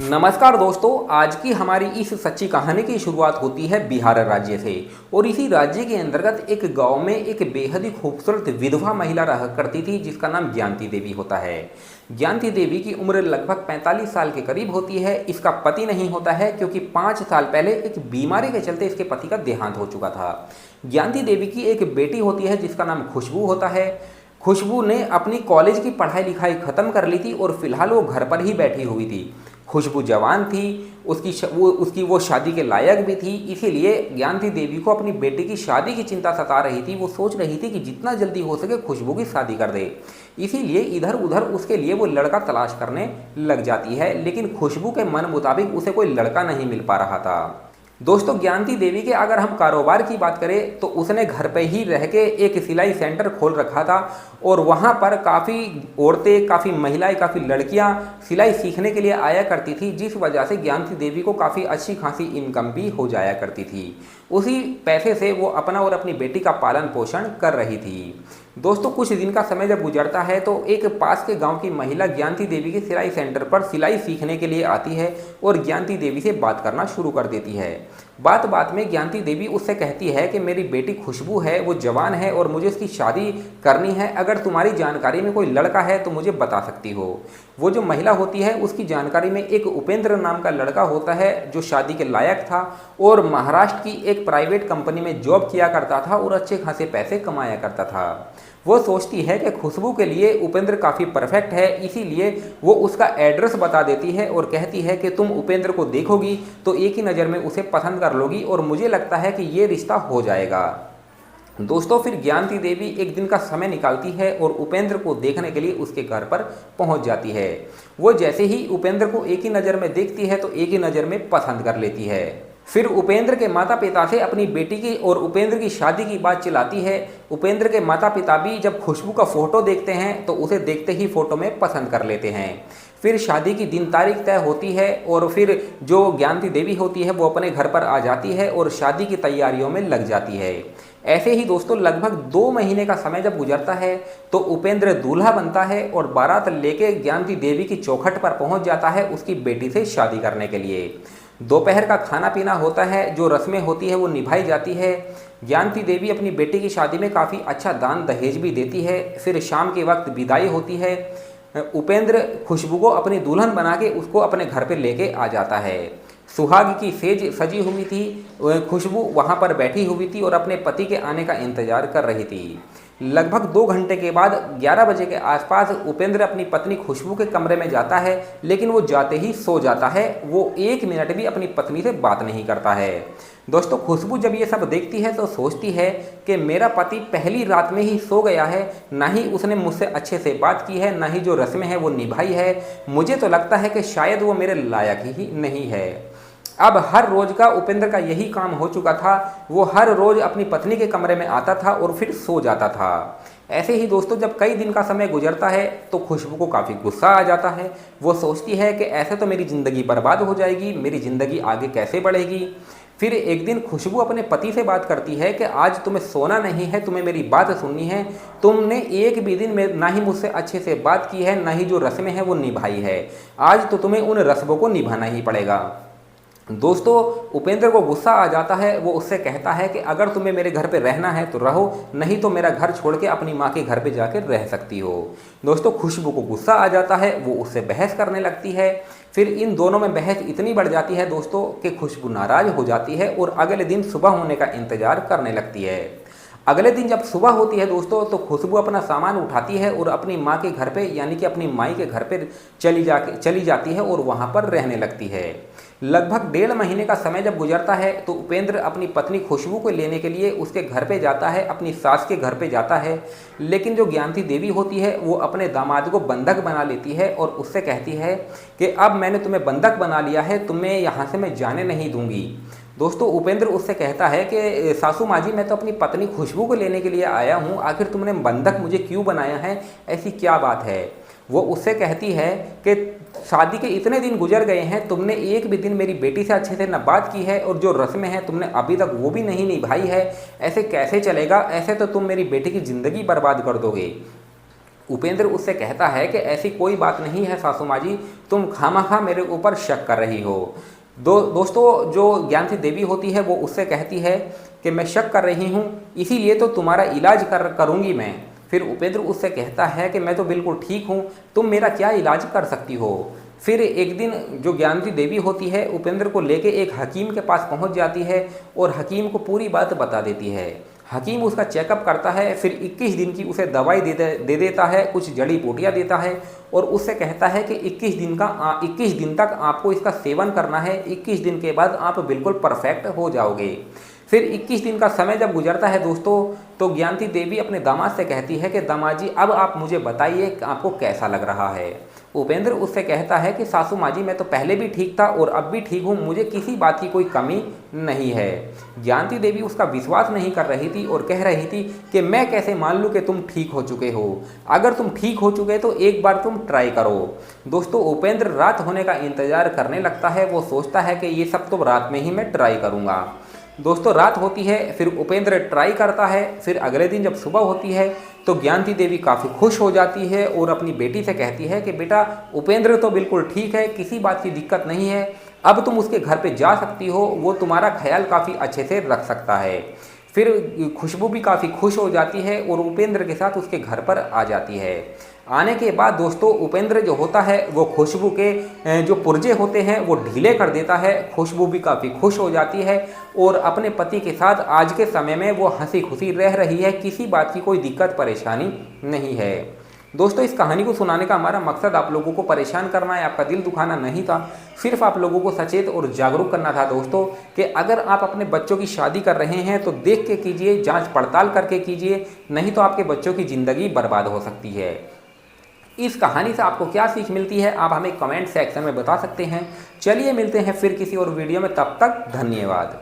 नमस्कार दोस्तों, आज की हमारी इस सच्ची कहानी की शुरुआत होती है बिहार राज्य से। और इसी राज्य के अंतर्गत एक गांव में एक बेहद ही खूबसूरत विधवा महिला रहा करती थी जिसका नाम ज्ञानती देवी होता है। ज्ञानती देवी की उम्र लगभग 45 साल के करीब होती है। इसका पति नहीं होता है क्योंकि 5 साल पहले एक बीमारी के चलते इसके पति का देहांत हो चुका था। ज्ञानती देवी की एक बेटी होती है जिसका नाम खुशबू होता है। खुशबू ने अपनी कॉलेज की पढ़ाई लिखाई खत्म कर ली थी और फिलहाल वो घर पर ही बैठी हुई थी। खुशबू जवान थी, उसकी वो शादी के लायक भी थी, इसीलिए ज्ञानती देवी को अपनी बेटी की शादी की चिंता सता रही थी। वो सोच रही थी कि जितना जल्दी हो सके खुशबू की शादी कर दे। इसीलिए इधर उधर उसके लिए वो लड़का तलाश करने लग जाती है, लेकिन खुशबू के मन मुताबिक उसे कोई लड़का नहीं मिल पा रहा था। दोस्तों, ज्ञानती देवी के अगर हम कारोबार की बात करें तो उसने घर पे ही रह के एक सिलाई सेंटर खोल रखा था और वहाँ पर काफ़ी औरतें, काफ़ी महिलाएं, काफ़ी लड़कियाँ सिलाई सीखने के लिए आया करती थी, जिस वजह से ज्ञानती देवी को काफ़ी अच्छी खासी इनकम भी हो जाया करती थी। उसी पैसे से वो अपना और अपनी बेटी का पालन पोषण कर रही थी। दोस्तों, कुछ दिन का समय जब गुजरता है तो एक पास के गांव की महिला ज्ञानती देवी के सिलाई सेंटर पर सिलाई सीखने के लिए आती है और ज्ञानती देवी से बात करना शुरू कर देती है। बात बात में ज्ञानती देवी उससे कहती है कि मेरी बेटी खुशबू है, वो जवान है और मुझे उसकी शादी करनी है। अगर तुम्हारी जानकारी में कोई लड़का है तो मुझे बता सकती हो। वो जो महिला होती है उसकी जानकारी में एक उपेंद्र नाम का लड़का होता है जो शादी के लायक था और महाराष्ट्र की एक प्राइवेट कंपनी में जॉब किया करता था और अच्छे खासे पैसे कमाया करता था। वो सोचती है कि खुशबू के लिए उपेंद्र काफ़ी परफेक्ट है, इसीलिए वो उसका एड्रेस बता देती है और कहती है कि तुम उपेंद्र को देखोगी तो एक ही नज़र में उसे पसंद कर लोगी और मुझे लगता है कि ये रिश्ता हो जाएगा। दोस्तों, फिर ज्ञानती देवी एक दिन का समय निकालती है और उपेंद्र को देखने के लिए उसके घर पर पहुंच जाती है। वो जैसे ही उपेंद्र को एक ही नज़र में देखती है तो एक ही नज़र में पसंद कर लेती है। फिर उपेंद्र के माता पिता से अपनी बेटी की और उपेंद्र की शादी की बात चलाती है। उपेंद्र के माता पिता भी जब खुशबू का फोटो देखते हैं तो उसे देखते ही फोटो में पसंद कर लेते हैं। फिर शादी की दिन तारीख तय होती है और फिर जो ज्ञानती देवी होती है वो अपने घर पर आ जाती है और शादी की तैयारियों में लग जाती है। ऐसे ही दोस्तों लगभग 2 महीने का समय जब गुजरता है तो उपेंद्र दूल्हा बनता है और बारात लेके ज्ञानती देवी की चौखट पर पहुंच जाता है उसकी बेटी से शादी करने के लिए। दोपहर का खाना पीना होता है, जो रस्में होती है वो निभाई जाती है। ज्ञानती देवी अपनी बेटी की शादी में काफ़ी अच्छा दान दहेज भी देती है। फिर शाम के वक्त विदाई होती है। उपेंद्र खुशबू को अपनी दुल्हन बना के उसको अपने घर पे लेके आ जाता है। सुहाग की सेज सजी हुई थी, खुशबू वहाँ पर बैठी हुई थी और अपने पति के आने का इंतजार कर रही थी। लगभग 2 घंटे के बाद 11 बजे के आसपास उपेंद्र अपनी पत्नी खुशबू के कमरे में जाता है, लेकिन वो जाते ही सो जाता है। वो 1 मिनट भी अपनी पत्नी से बात नहीं करता है। दोस्तों, खुशबू जब ये सब देखती है तो सोचती है कि मेरा पति पहली रात में ही सो गया है, ना ही उसने मुझसे अच्छे से बात की है, ना ही जो रस्में हैं वो निभाई है। मुझे तो लगता है कि शायद वो मेरे लायक ही नहीं है। अब हर रोज का उपेंद्र का यही काम हो चुका था। वो हर रोज अपनी पत्नी के कमरे में आता था और फिर सो जाता था। ऐसे ही दोस्तों जब कई दिन का समय गुजरता है तो खुशबू को काफ़ी गुस्सा आ जाता है। वो सोचती है कि ऐसे तो मेरी ज़िंदगी बर्बाद हो जाएगी, मेरी ज़िंदगी आगे कैसे बढ़ेगी। फिर एक दिन खुशबू अपने पति से बात करती है कि आज तुम्हें सोना नहीं है, तुम्हें मेरी बात सुननी है। तुमने एक भी दिन में ना ही मुझसे अच्छे से बात की है, ना ही जो रस्में हैं वो निभाई है। आज तो तुम्हें उन रस्मों को निभाना ही पड़ेगा। दोस्तों, उपेंद्र को गुस्सा आ जाता है। वो उससे कहता है कि अगर तुम्हें मेरे घर पे रहना है तो रहो, नहीं तो मेरा घर छोड़ के अपनी माँ के घर पे जाकर रह सकती हो। दोस्तों, खुशबू को गुस्सा आ जाता है, वो उससे बहस करने लगती है। फिर इन दोनों में बहस इतनी बढ़ जाती है दोस्तों कि खुशबू नाराज हो जाती है और अगले दिन सुबह होने का इंतजार करने लगती है। अगले दिन जब सुबह होती है दोस्तों तो खुशबू अपना सामान उठाती है और अपनी माँ के घर पे यानी कि अपनी माई के घर पे चली जाती है और वहाँ पर रहने लगती है। लगभग 1.5 महीने का समय जब गुजरता है तो उपेंद्र अपनी पत्नी खुशबू को लेने के लिए उसके घर पे जाता है, अपनी सास के घर पे जाता है। लेकिन जो ज्ञानती देवी होती है वो अपने दामाद को बंधक बना लेती है और उससे कहती है कि अब मैंने तुम्हें बंधक बना लिया है, तुम्हें यहाँ से मैं जाने नहीं दूंगी। दोस्तों, उपेंद्र उससे कहता है कि सासू माँ जी, मैं तो अपनी पत्नी खुशबू को लेने के लिए आया हूँ, आखिर तुमने बंधक मुझे क्यों बनाया है, ऐसी क्या बात है। वो उससे कहती है कि शादी के इतने दिन गुजर गए हैं, तुमने एक भी दिन मेरी बेटी से अच्छे से न बात की है और जो रस्में हैं तुमने अभी तक वो भी नहीं निभाई है। ऐसे कैसे चलेगा, ऐसे तो तुम मेरी बेटी की ज़िंदगी बर्बाद कर दोगे। उपेंद्र उससे कहता है कि ऐसी कोई बात नहीं है सासू माँ जी, तुम खामखा मेरे ऊपर शक कर रही हो। दोस्तों जो ज्ञानती देवी होती है वो उससे कहती है कि मैं शक कर रही हूँ, इसीलिए तो तुम्हारा इलाज करूँगी मैं। फिर उपेंद्र उससे कहता है कि मैं तो बिल्कुल ठीक हूँ, तुम मेरा क्या इलाज कर सकती हो। फिर एक दिन जो ज्ञानती देवी होती है उपेंद्र को लेके एक हकीम के पास पहुंच जाती है और हकीम को पूरी बात बता देती है। हकीम उसका चेकअप करता है, फिर 21 दिन की उसे दवाई दे देता है, कुछ जड़ी बूटियाँ देता है और उससे कहता है कि 21 दिन तक आपको इसका सेवन करना है। 21 दिन के बाद आप बिल्कुल परफेक्ट हो जाओगे। फिर 21 दिन का समय जब गुजरता है दोस्तों, तो ज्ञानती देवी अपने दामाद से कहती है कि दामाद जी अब आप मुझे बताइए आपको कैसा लग रहा है। उपेंद्र उससे कहता है कि सासू माँ जी मैं तो पहले भी ठीक था और अब भी ठीक हूँ, मुझे किसी बात की कोई कमी नहीं है। ज्ञानती देवी उसका विश्वास नहीं कर रही थी और कह रही थी कि मैं कैसे मान लूँ कि तुम ठीक हो चुके हो। अगर तुम ठीक हो चुके तो एक बार तुम ट्राई करो। दोस्तों उपेंद्र रात होने का इंतजार करने लगता है, वो सोचता है कि ये सब तो रात में ही मैं ट्राई करूँगा। दोस्तों रात होती है, फिर उपेंद्र ट्राई करता है। फिर अगले दिन जब सुबह होती है तो ज्ञानती देवी काफ़ी खुश हो जाती है और अपनी बेटी से कहती है कि बेटा उपेंद्र तो बिल्कुल ठीक है, किसी बात की दिक्कत नहीं है, अब तुम उसके घर पे जा सकती हो, वो तुम्हारा ख्याल काफ़ी अच्छे से रख सकता है। फिर खुशबू भी काफ़ी खुश हो जाती है और उपेंद्र के साथ उसके घर पर आ जाती है। आने के बाद दोस्तों उपेंद्र जो होता है वो खुशबू के जो पुर्जे होते हैं वो ढीले कर देता है। खुशबू भी काफ़ी खुश हो जाती है और अपने पति के साथ आज के समय में वो हंसी खुशी रह रही है, किसी बात की कोई दिक्कत परेशानी नहीं है। दोस्तों इस कहानी को सुनाने का हमारा मकसद आप लोगों को परेशान करना या आपका दिल दुखाना नहीं था, सिर्फ आप लोगों को सचेत और जागरूक करना था दोस्तों कि अगर आप अपने बच्चों की शादी कर रहे हैं तो देख के कीजिए, जांच पड़ताल करके कीजिए, नहीं तो आपके बच्चों की ज़िंदगी बर्बाद हो सकती है। इस कहानी से आपको क्या सीख मिलती है आप हमें कमेंट सेक्शन में बता सकते हैं। चलिए मिलते हैं फिर किसी और वीडियो में, तब तक धन्यवाद।